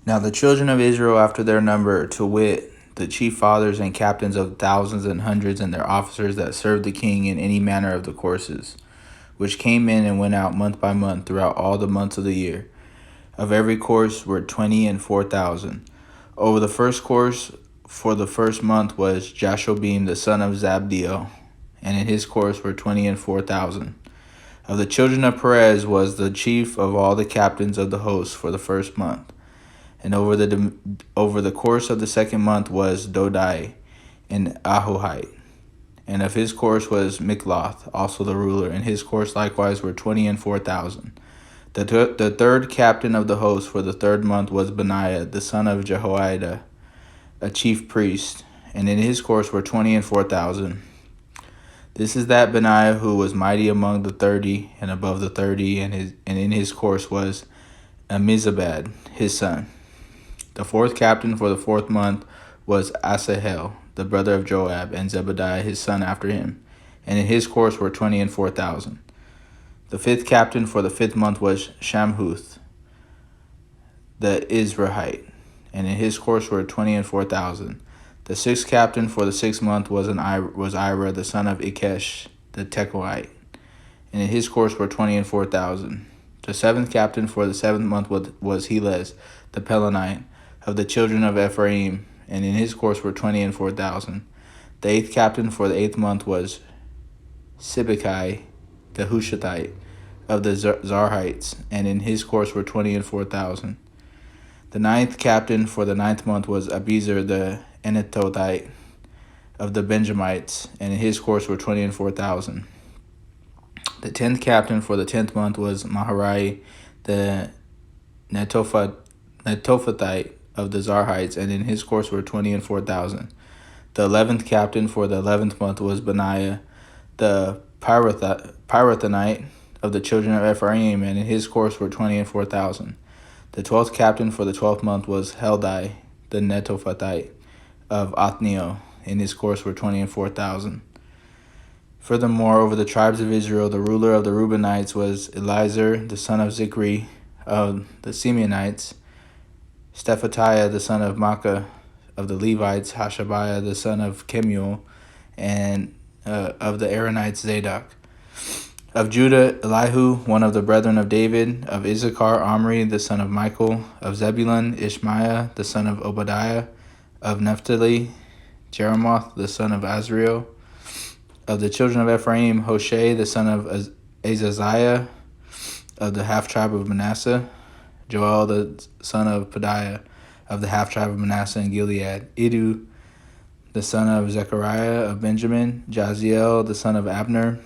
Now the children of Israel after their number, to wit, the chief fathers and captains of thousands and hundreds, and their officers that served the king in any manner of the courses, which came in and went out month by month throughout all the months of the year, of every course were 20 and 4,000. Over the first course for the first month was Jashobeam the son of Zabdiel, and in his course were 20 and 4,000. Of the children of Perez was the chief of all the captains of the host for the first month. And over the course of the second month was Dodai and Ahohite. And of his course was Mikloth, also the ruler, and his course likewise were 20 and 4,000. The third captain of the host for the third month was Benaiah, the son of Jehoiada, a chief priest, and in his course were 20 and 4,000. This is that Benaiah who was mighty among the 30 and above the 30, and in his course was Amizabad, his son. The fourth captain for the fourth month was Asahel, the brother of Joab, and Zebadiah his son after him, and in his course were 20 and 4,000. The fifth captain for the fifth month was Shamhuth, the Israelite, and in his course were 20 and 4,000. The sixth captain for the sixth month was Ira, the son of Ikesh, the Tekoite, and in his course were 20 and 4,000. The seventh captain for the seventh month was Helez, the Pelonite, of the children of Ephraim, and in his course were 20 and 4,000. The eighth captain for the eighth month was Sibbecai, the Hushathite, of the Zarhites, and in his course were 20 and 4,000. The ninth captain for the ninth month was Abiezer, the Anatothite, of the Benjamites, and in his course were 20 and 4,000. The 10th captain for the 10th month was Maharai, the Netophathite, of the Zarhites, and in his course were 20 and 4,000. The 11th captain for the 11th month was Benaiah, the Pirathonite, of the children of Ephraim, and in his course were 20 and 4,000. The 12th captain for the 12th month was Heldai, the Netophathite, of Othniel, in his course were 20 and 4,000. Furthermore, over the tribes of Israel, the ruler of the Reubenites was Eliezer, the son of Zichri, of the Simeonites, Shephatiah, the son of Makkah, of the Levites, Hashabiah, the son of Kemuel, and of the Aaronites, Zadok. Of Judah, Elihu, one of the brethren of David. Of Issachar, Omri, the son of Michael. Of Zebulun, Ishmaiah, the son of Obadiah. Of Naphtali, Jeremoth, the son of Azriel. Of the children of Ephraim, Hoshea, the son of Azaziah, of the half-tribe of Manasseh. Joel, the son of Pedaiah, of the half-tribe of Manasseh and Gilead. Iddu, the son of Zechariah, of Benjamin. Jaziel, the son of Abner.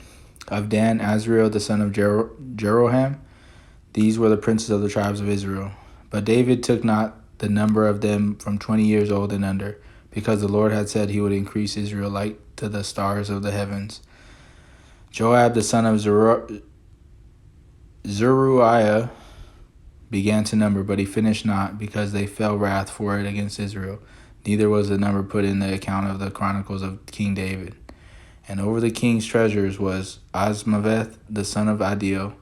Of Dan, Azriel, the son of Jeroham. These were the princes of the tribes of Israel. But David took not the number of them from 20 years old and under, because the Lord had said he would increase Israel like to the stars of the heavens. Joab, the son of Zeruiah, began to number, but he finished not, because they fell wrath for it against Israel. Neither was the number put in the account of the chronicles of King David. And over the king's treasures was Azmaveth, the son of Adiel,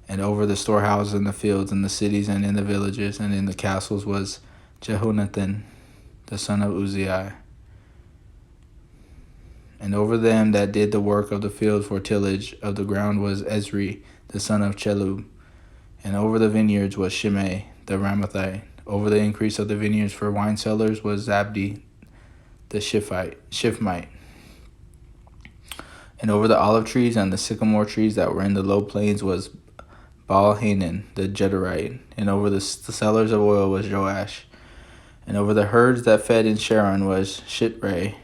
and over the storehouses in the fields and the cities and in the villages and in the castles was Jehonathan, the son of Uzziah. And over them that did the work of the field for tillage of the ground was Ezri, the son of Chelub. And over the vineyards was Shimei, the Ramathite. Over the increase of the vineyards for wine cellars was Zabdi, the Shifmite. And over the olive trees and the sycamore trees that were in the low plains was Baal-Hanan, the Jederite. And over the cellars of oil was Joash. And over the herds that fed in Sharon was Shitrai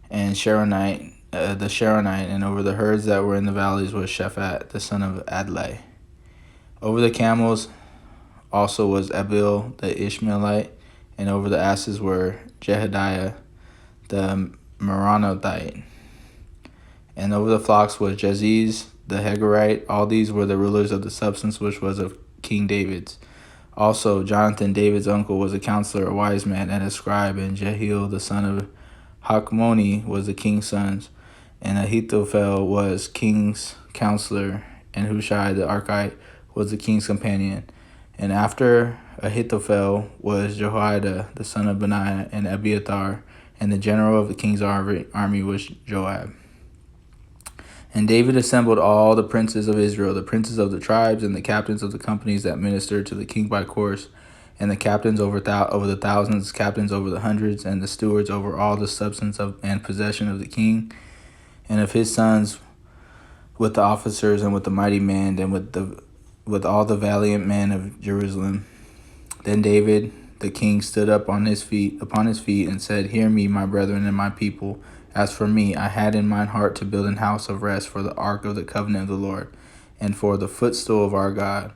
and Sharonite, the Sharonite. And over the herds that were in the valleys was Shaphat, the son of Adlai. Over the camels also was Abil, the Ishmaelite. And over the asses were Jehediah, the Meronothite. And over the flocks was Jaziz, the Hagorite. All these were the rulers of the substance which was of King David's. Also Jonathan, David's uncle, was a counselor, a wise man, and a scribe. And Jehiel, the son of Hakmoni, was the king's sons. And Ahithophel was king's counselor. And Hushai, the Archite, was the king's companion. And after Ahithophel was Jehoiada the son of Benaiah and Abiathar, and the general of the king's army was Joab. And David assembled all the princes of Israel, the princes of the tribes, and the captains of the companies that ministered to the king by course, and the captains over the thousands, captains over the hundreds, and the stewards over all the substance and possession of the king, and of his sons, with the officers and with the mighty men, and with all the valiant men of Jerusalem. Then David the king stood up upon his feet, and said, Hear me, my brethren and my people. As for me, I had in mine heart to build an house of rest for the ark of the covenant of the Lord, and for the footstool of our God,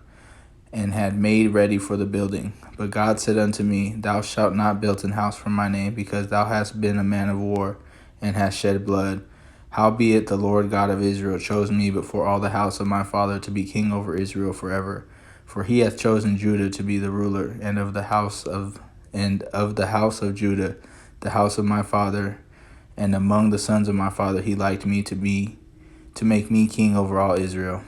and had made ready for the building. But God said unto me, Thou shalt not build an house for my name, because thou hast been a man of war, and hast shed blood. Howbeit the Lord God of Israel chose me before all the house of my father to be king over Israel forever. For he hath chosen Judah to be the ruler, and of the house of Judah, the house of my father, and among the sons of my father he liked me to make me king over all Israel.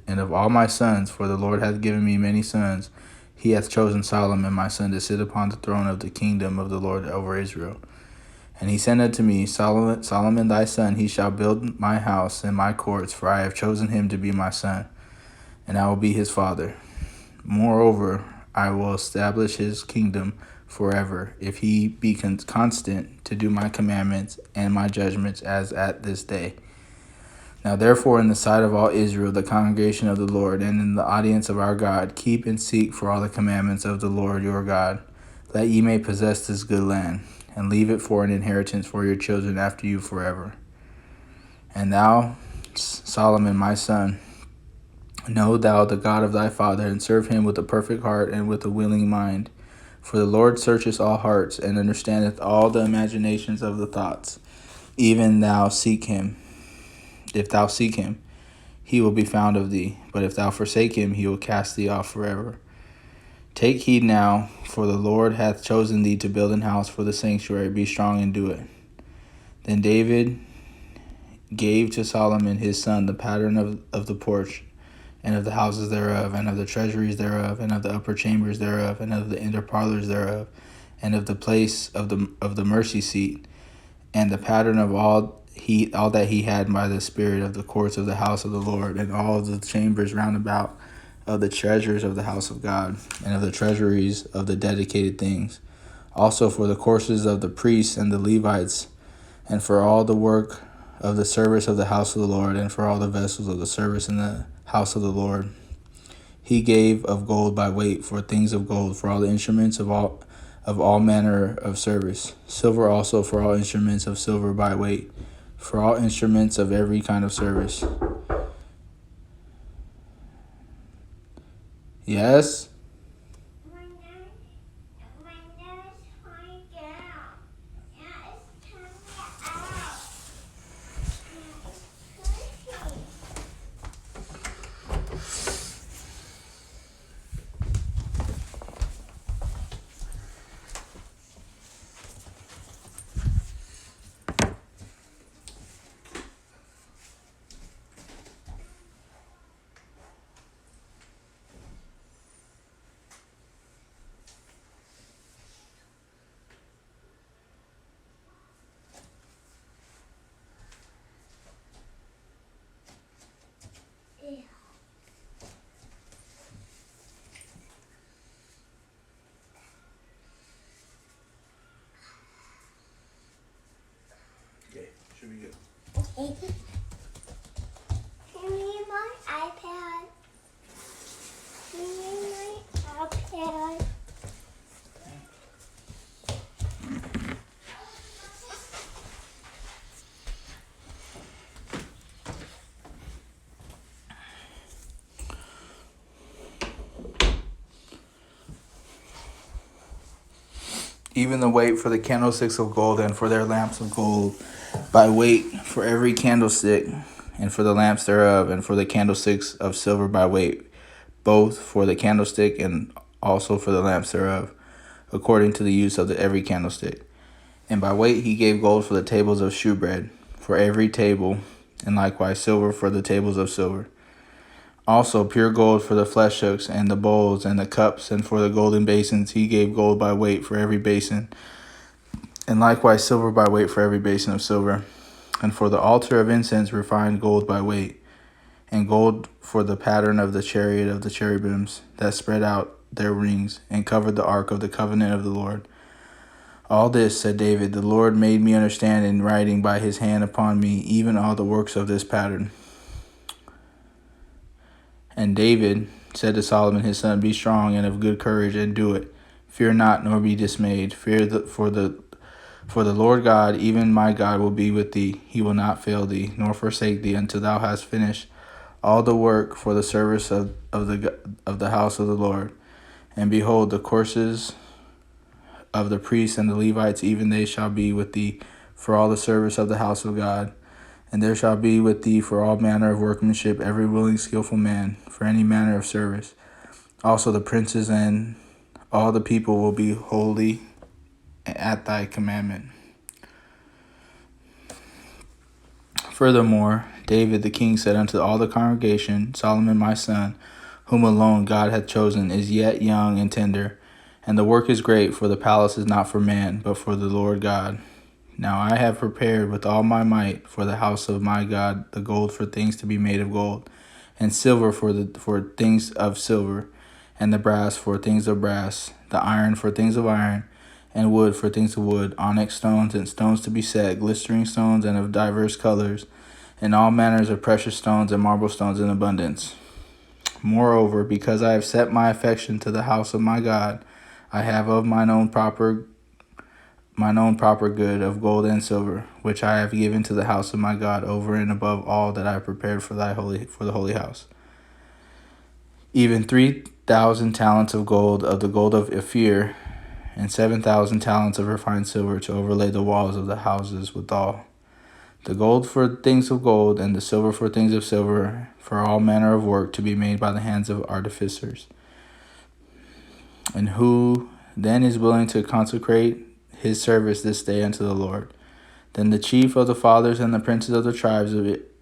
And of all my sons, for the Lord hath given me many sons, he hath chosen Solomon my son to sit upon the throne of the kingdom of the Lord over Israel. And he said unto me, Solomon thy son, he shall build my house and my courts, for I have chosen him to be my son, and I will be his father. Moreover, I will establish his kingdom forever, if he be constant to do my commandments and my judgments as at this day. Now therefore, in the sight of all Israel, the congregation of the Lord, and in the audience of our God, keep and seek for all the commandments of the Lord your God, that ye may possess this good land, and leave it for an inheritance for your children after you forever. And thou, Solomon my son, know thou the God of thy father, and serve him with a perfect heart and with a willing mind. For the Lord searcheth all hearts, and understandeth all the imaginations of the thoughts. Even thou seek him. If thou seek him, he will be found of thee. But if thou forsake him, he will cast thee off forever. Take heed now, for the Lord hath chosen thee to build an house for the sanctuary. Be strong and do it. Then David gave to Solomon his son the pattern of the porch, and of the houses thereof, and of the treasuries thereof, and of the upper chambers thereof, and of the inner parlors thereof, and of the place of the mercy seat, and the pattern of all that he had by the spirit of the courts of the house of the Lord, and all the chambers round about of the treasures of the house of God, and of the treasuries of the dedicated things, also for the courses of the priests and the Levites, and for all the work of the service of the house of the Lord, and for all the vessels of the service in the house of the Lord. He gave of gold by weight for things of gold, for all the instruments of all manner of service, silver also for all instruments of silver by weight, for all instruments of every kind of service. Yes? Okay, should be good. Okay. Give me my iPad. Give me my iPad. Even the weight for the candlesticks of gold, and for their lamps of gold, by weight for every candlestick, and for the lamps thereof, and for the candlesticks of silver by weight, both for the candlestick and also for the lamps thereof, according to the use of every candlestick. And by weight he gave gold for the tables of shewbread, for every table, and likewise silver for the tables of silver. Also pure gold for the flesh hooks and the bowls and the cups, and for the golden basins he gave gold by weight for every basin, and likewise silver by weight for every basin of silver. And for the altar of incense refined gold by weight, and gold for the pattern of the chariot of the cherubims that spread out their wings and covered the ark of the covenant of the Lord. All this, said David, the Lord made me understand in writing by his hand upon me, even all the works of this pattern. And David said to Solomon his son, Be strong and of good courage, and do it. Fear not, nor be dismayed. For the Lord God, even my God, will be with thee. He will not fail thee, nor forsake thee, until thou hast finished all the work for the service of the house of the Lord. And behold, the courses of the priests and the Levites, even they shall be with thee for all the service of the house of God. And there shall be with thee for all manner of workmanship every willing skillful man, for any manner of service. Also the princes and all the people will be holy at thy commandment. Furthermore, David the king said unto all the congregation, Solomon my son, whom alone God hath chosen, is yet young and tender, and the work is great, for the palace is not for man, but for the Lord God. Now I have prepared with all my might for the house of my God the gold for things to be made of gold, and silver for things of silver, and the brass for things of brass, the iron for things of iron, and wood for things of wood, onyx stones and stones to be set, glistering stones and of divers colors, and all manners of precious stones and marble stones in abundance. Moreover, because I have set my affection to the house of my God, I have of mine own proper good of gold and silver, which I have given to the house of my God over and above all that I have prepared for the holy house. Even 3,000 talents of the gold of Ophir, and 7,000 talents of refined silver to overlay the walls of the houses withal. The gold for things of gold, and the silver for things of silver, for all manner of work to be made by the hands of artificers. And who then is willing to consecrate his service this day unto the Lord? Then the chief of the fathers and the princes of the tribes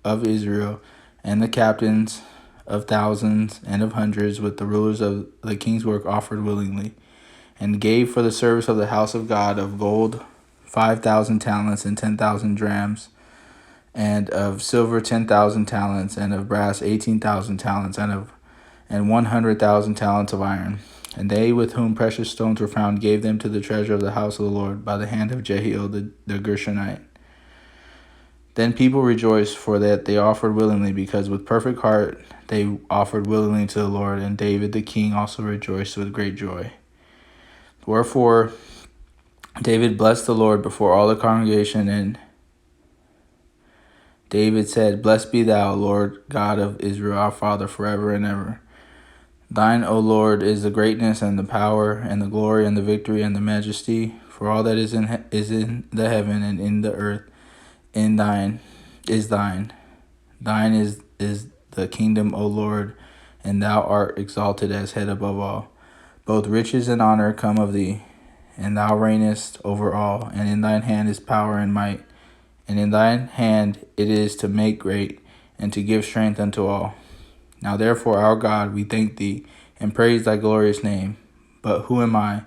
of Israel, and the captains of thousands and of hundreds, with the rulers of the king's work, offered willingly, and gave for the service of the house of God of gold 5,000 talents and 10,000 drams, and of silver 10,000 talents, and of brass 18,000 talents, and 100,000 talents of iron. And they with whom precious stones were found gave them to the treasure of the house of the Lord by the hand of Jehiel the Gershonite. Then people rejoiced, for that they offered willingly, because with perfect heart they offered willingly to the Lord. And David the king also rejoiced with great joy. Wherefore David blessed the Lord before all the congregation, and David said, Blessed be thou, Lord God of Israel, our Father, forever and ever. Thine, O Lord, is the greatness and the power and the glory and the victory and the majesty, for all that is in the heaven and in the earth in thine is thine. Thine is the kingdom, O Lord, and thou art exalted as head above all. Both riches and honor come of thee, and thou reignest over all, and in thine hand is power and might, and in thine hand it is to make great, and to give strength unto all. Now therefore, our God, we thank thee, and praise thy glorious name. But who am I,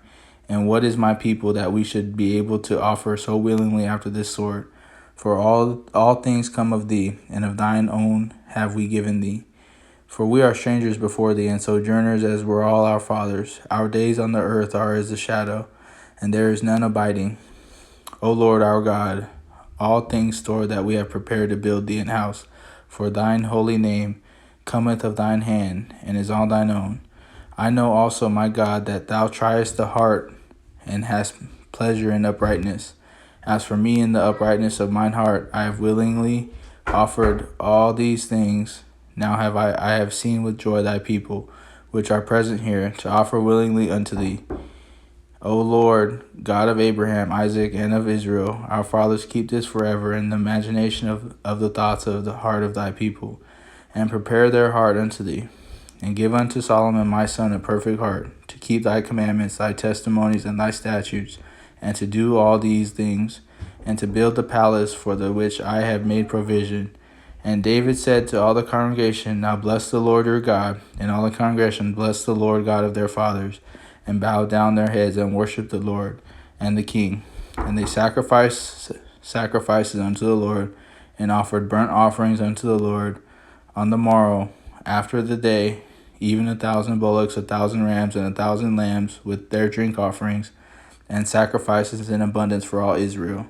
and what is my people, that we should be able to offer so willingly after this sort? For all things come of thee, and of thine own have we given thee. For we are strangers before thee, and sojourners as were all our fathers. Our days on the earth are as a shadow, and there is none abiding. O Lord our God, all things store that we have prepared to build thee an house, for thine holy name cometh of thine hand, and is all thine own. I know also, my God, that thou triest the heart, and hast pleasure in uprightness. As for me, in the uprightness of mine heart, I have willingly offered all these things. Now I have seen with joy thy people, which are present here, to offer willingly unto thee. O Lord, God of Abraham, Isaac, and of Israel, our fathers, keep this forever in the imagination of the thoughts of the heart of thy people, and prepare their heart unto thee. And give unto Solomon my son a perfect heart, to keep thy commandments, thy testimonies, and thy statutes, and to do all these things, and to build the palace for the which I have made provision, And David said to all the congregation, Now bless the Lord your God. And all the congregation blessed the Lord God of their fathers, and bowed down their heads and worshipped the Lord and the king. And they sacrificed sacrifices unto the Lord, and offered burnt offerings unto the Lord on the morrow after the day, even 1,000 bullocks, 1,000 rams, and 1,000 lambs, with their drink offerings, and sacrifices in abundance for all Israel.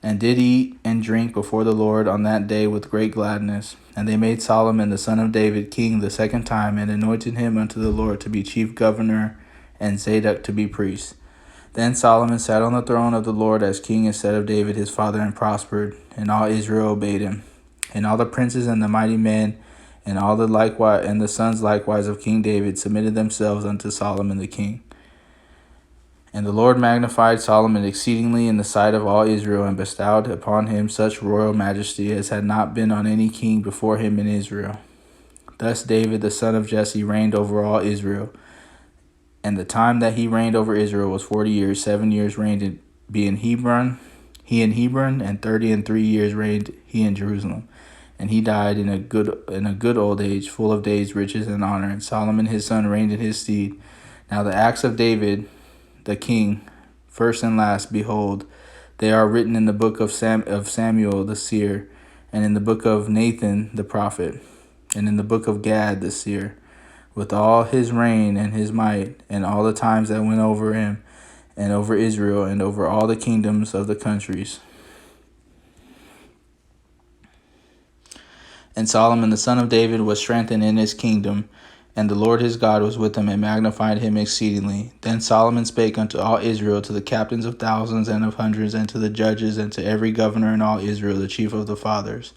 And did eat and drink before the Lord on that day with great gladness. And they made Solomon the son of David king the second time, and anointed him unto the Lord to be chief governor, and Zadok to be priest. Then Solomon sat on the throne of the Lord as king instead of David his father, and prospered, and all Israel obeyed him. And all the princes and the mighty men, and all the likewise, and the sons likewise of King David, submitted themselves unto Solomon the king. And the Lord magnified Solomon exceedingly in the sight of all Israel, and bestowed upon him such royal majesty as had not been on any king before him in Israel. Thus David the son of Jesse reigned over all Israel. And the time that he reigned over Israel was 40 years. 7 years reigned he in Hebron, and 33 years reigned he in Jerusalem. And he died in a good old age, full of days, riches, and honor. And Solomon his son reigned in his stead. Now the acts of David the king, first and last, behold, they are written in the book of Samuel the seer, and in the book of Nathan the prophet, and in the book of Gad the seer, with all his reign and his might, and all the times that went over him, and over Israel, and over all the kingdoms of the countries. And Solomon the son of David was strengthened in his kingdom, and the Lord his God was with him, and magnified him exceedingly. Then Solomon spake unto all Israel, to the captains of thousands and of hundreds, and to the judges, and to every governor in all Israel, the chief of the fathers.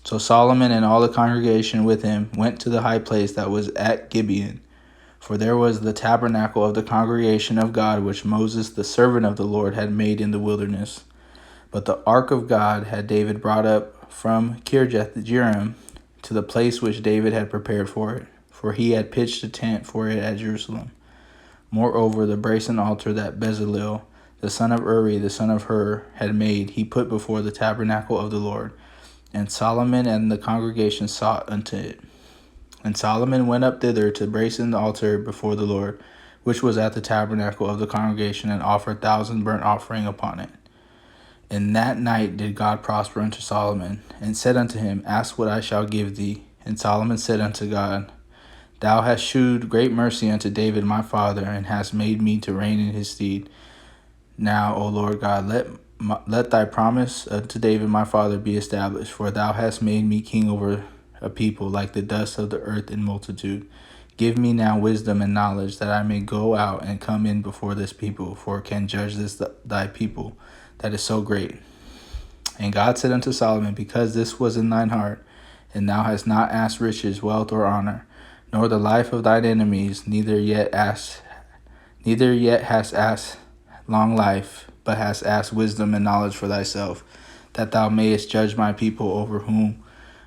So Solomon and all the congregation with him went to the high place that was at Gibeon. For there was the tabernacle of the congregation of God, which Moses the servant of the Lord had made in the wilderness. But the ark of God had David brought up from Kirjath-jearim to the place which David had prepared for it, for he had pitched a tent for it at Jerusalem. Moreover, the brazen altar that Bezalel, the son of Uri, the son of Hur, had made, he put before the tabernacle of the Lord. And Solomon and the congregation sought unto it. And Solomon went up thither to brazen the altar before the Lord, which was at the tabernacle of the congregation, and offered 1,000 burnt offering upon it. And that night did God prosper unto Solomon, and said unto him, Ask what I shall give thee. And Solomon said unto God, Thou hast shewed great mercy unto David my father, and hast made me to reign in his stead. Now, O Lord God, let thy promise unto David my father be established, for thou hast made me king over a people like the dust of the earth in multitude. Give me now wisdom and knowledge, that I may go out and come in before this people, for can judge this thy people that is so great. And God said unto Solomon, Because this was in thine heart, and thou hast not asked riches, wealth, or honor, nor the life of thine enemies, neither yet hast asked long life, but hast asked wisdom and knowledge for thyself, that thou mayest judge my people over whom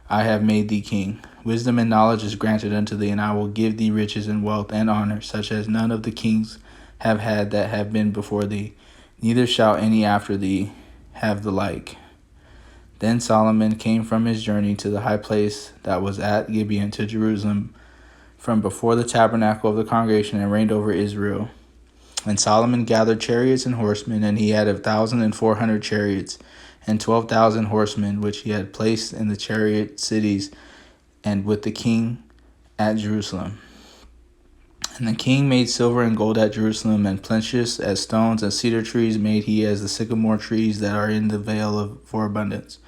I have made thee king. Wisdom and knowledge is granted unto thee, and I will give thee riches and wealth and honor, such as none of the kings have had that have been before thee, neither shall any after thee have the like. Then Solomon came from his journey to the high place that was at Gibeon to Jerusalem, from before the tabernacle of the congregation, and reigned over Israel. And Solomon gathered chariots and horsemen, and he had 1,400 chariots, and 12,000 horsemen, which he had placed in the chariot cities, and with the king at Jerusalem. And the king made silver and gold at Jerusalem, and plenteous as stones and cedar trees made he as the sycamore trees that are in the vale for abundance.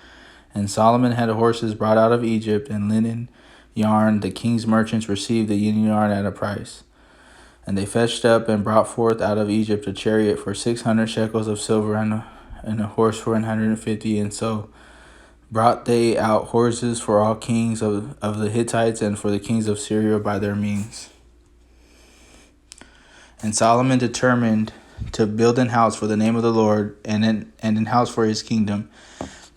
And Solomon had horses brought out of Egypt, and linen yarn. The king's merchants received the linen yarn at a price. And they fetched up and brought forth out of Egypt a chariot for 600 shekels of silver, and a horse for 150. And so brought they out horses for all kings of the Hittites, and for the kings of Syria by their means. And Solomon determined to build an house for the name of the Lord, and an house for his kingdom.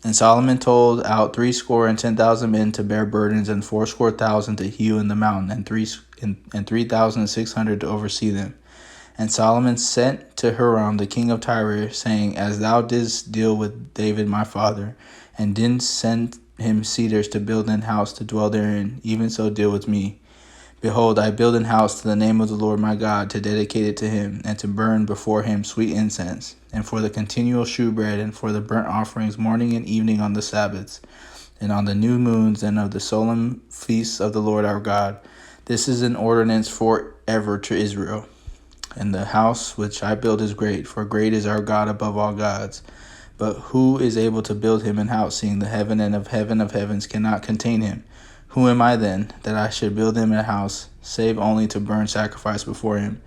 And Solomon told out 70,000 men to bear burdens, and 80,000 to hew in the mountain, and 3,600 to oversee them. And Solomon sent to Hiram the king of Tyre, saying, As thou didst deal with David my father, and didst send him cedars to build an house to dwell therein, even so deal with me. Behold, I build an house to the name of the Lord my God, to dedicate it to him, and to burn before him sweet incense, and for the continual shewbread, and for the burnt offerings morning and evening on the Sabbaths, and on the new moons, and of the solemn feasts of the Lord our God. This is an ordinance forever to Israel. And the house which I build is great, for great is our God above all gods. But who is able to build him an house, seeing the heaven of heavens cannot contain him? Who am I then, that I should build him a house, save only to burn sacrifice before him?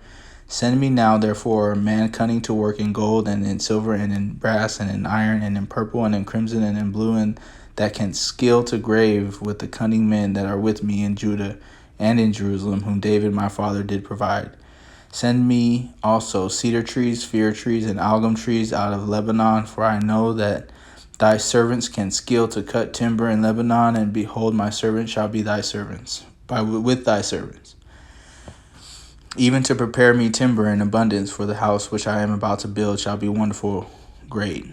Send me now, therefore, a man cunning to work in gold, and in silver, and in brass, and in iron, and in purple, and in crimson, and in blue, and that can skill to grave with the cunning men that are with me in Judah and in Jerusalem, whom David my father did provide. Send me also cedar trees, fir trees, and algum trees out of Lebanon, for I know that thy servants can skill to cut timber in Lebanon, and behold, my servants shall be thy servants, with thy servants, even to prepare me timber in abundance, for the house which I am about to build shall be wonderful, great.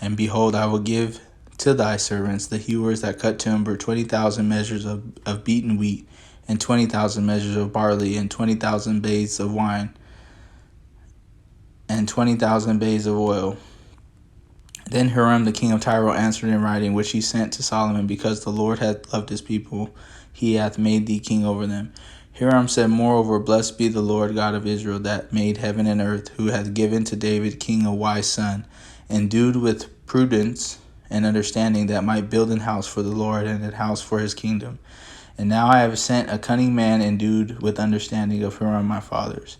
And behold, I will give to thy servants, the hewers that cut timber, 20,000 measures of beaten wheat, and 20,000 measures of barley, and 20,000 baths of wine, and 20,000 baths of oil. Then Hiram the king of Tyre answered in writing, which he sent to Solomon, because the Lord hath loved his people, he hath made thee king over them. Hiram said, moreover, blessed be the Lord God of Israel, that made heaven and earth, who hath given to David king a wise son, endued with prudence and understanding, that might build an house for the Lord, and an house for his kingdom. And now I have sent a cunning man endued with understanding of Hiram my fathers,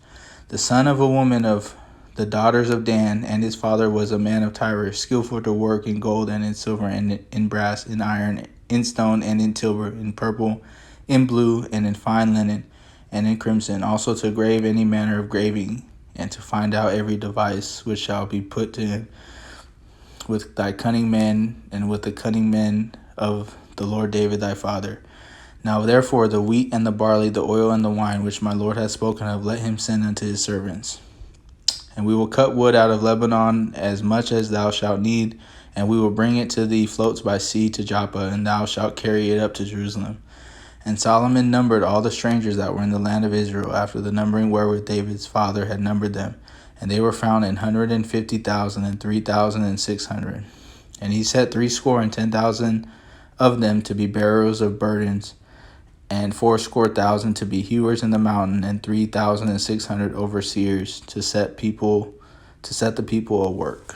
the son of a woman of the daughters of Dan, and his father was a man of Tyre, skillful to work in gold and in silver and in brass, in iron, in stone and in silver, in purple, in blue, and in fine linen, and in crimson, also to grave any manner of graving, and to find out every device which shall be put to him with thy cunning men, and with the cunning men of the Lord David thy father. Now therefore the wheat and the barley, the oil and the wine, which my Lord hath spoken of, let him send unto his servants. And we will cut wood out of Lebanon as much as thou shalt need, and we will bring it to thee floats by sea to Joppa, and thou shalt carry it up to Jerusalem. And Solomon numbered all the strangers that were in the land of Israel, after the numbering wherewith David's father had numbered them. And they were found 150,000 and 3,600. And he set 70,000 of them to be bearers of burdens, and 80,000 to be hewers in the mountain, and 3,600 overseers to set the people a work.